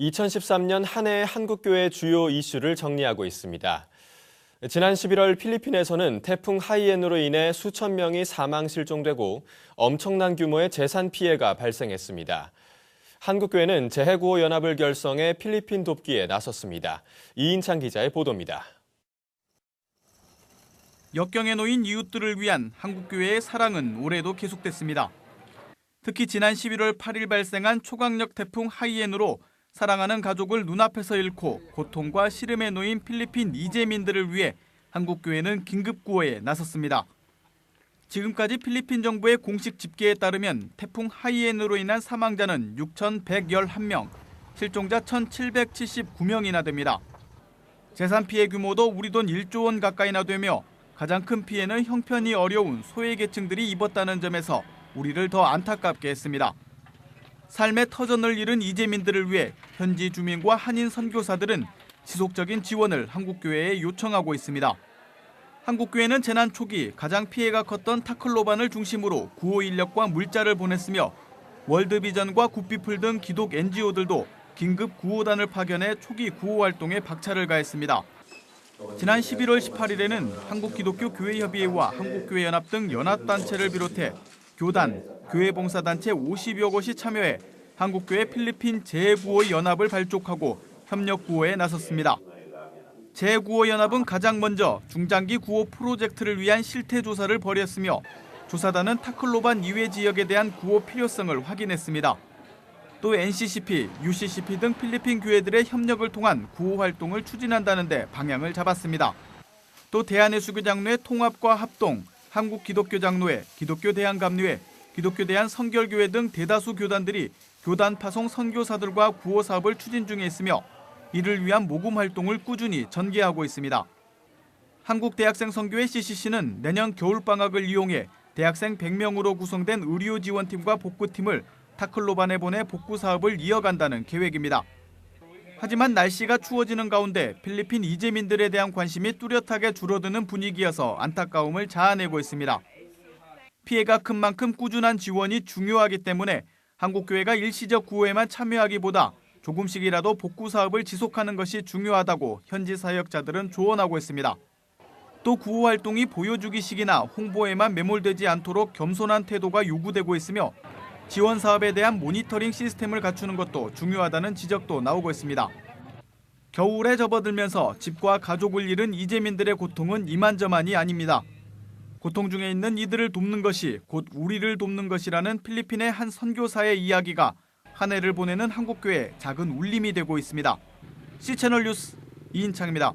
2013년 한 해의 한국교회 주요 이슈를 정리하고 있습니다. 지난 11월 필리핀에서는 태풍 하이엔으로 인해 수천 명이 사망 실종되고 엄청난 규모의 재산 피해가 발생했습니다. 한국교회는 재해구호 연합을 결성해 필리핀 돕기에 나섰습니다. 이인창 기자의 보도입니다. 역경에 놓인 이웃들을 위한 한국교회의 사랑은 올해도 계속됐습니다. 특히 지난 11월 8일 발생한 초강력 태풍 하이엔으로 사랑하는 가족을 눈앞에서 잃고 고통과 시름에 놓인 필리핀 이재민들을 위해 한국교회는 긴급구호에 나섰습니다. 지금까지 필리핀 정부의 공식 집계에 따르면 태풍 하이엔으로 인한 사망자는 6,111명, 실종자 1,779명이나 됩니다. 재산 피해 규모도 우리 돈 1조 원 가까이나 되며 가장 큰 피해는 형편이 어려운 소외계층들이 입었다는 점에서 우리를 더 안타깝게 했습니다. 삶의 터전을 잃은 이재민들을 위해 현지 주민과 한인 선교사들은 지속적인 지원을 한국교회에 요청하고 있습니다. 한국교회는 재난 초기 가장 피해가 컸던 타클로반을 중심으로 구호 인력과 물자를 보냈으며 월드비전과 굿피플 등 기독 NGO들도 긴급 구호단을 파견해 초기 구호 활동에 박차를 가했습니다. 지난 11월 18일에는 한국기독교교회협의회와 한국교회연합 등 연합단체를 비롯해 교단, 교회봉사단체 50여 곳이 참여해 한국교회 필리핀 재해구호 연합을 발족하고 협력 구호에 나섰습니다. 재해구호 연합은 가장 먼저 중장기 구호 프로젝트를 위한 실태 조사를 벌였으며 조사단은 타클로반 이외 지역에 대한 구호 필요성을 확인했습니다. 또 NCCP, UCCP 등 필리핀 교회들의 협력을 통한 구호 활동을 추진한다는 데 방향을 잡았습니다. 또 대한예수교장로회 통합과 합동, 한국기독교장로회, 기독교대한감리회, 기독교대한 성결교회 등 대다수 교단들이 교단 파송 선교사들과 구호 사업을 추진 중에 있으며 이를 위한 모금 활동을 꾸준히 전개하고 있습니다. 한국대학생 선교회 CCC는 내년 겨울방학을 이용해 대학생 100명으로 구성된 의료지원팀과 복구팀을 타클로반에 보내 복구 사업을 이어간다는 계획입니다. 하지만 날씨가 추워지는 가운데 필리핀 이재민들에 대한 관심이 뚜렷하게 줄어드는 분위기여서 안타까움을 자아내고 있습니다. 피해가 큰 만큼 꾸준한 지원이 중요하기 때문에 한국교회가 일시적 구호에만 참여하기보다 조금씩이라도 복구 사업을 지속하는 것이 중요하다고 현지 사역자들은 조언하고 있습니다. 또 구호 활동이 보여주기식이나 홍보에만 매몰되지 않도록 겸손한 태도가 요구되고 있으며 지원 사업에 대한 모니터링 시스템을 갖추는 것도 중요하다는 지적도 나오고 있습니다. 겨울에 접어들면서 집과 가족을 잃은 이재민들의 고통은 이만저만이 아닙니다. 고통 중에 있는 이들을 돕는 것이 곧 우리를 돕는 것이라는 필리핀의 한 선교사의 이야기가 한 해를 보내는 한국교회의 작은 울림이 되고 있습니다. C채널 뉴스 이인창입니다.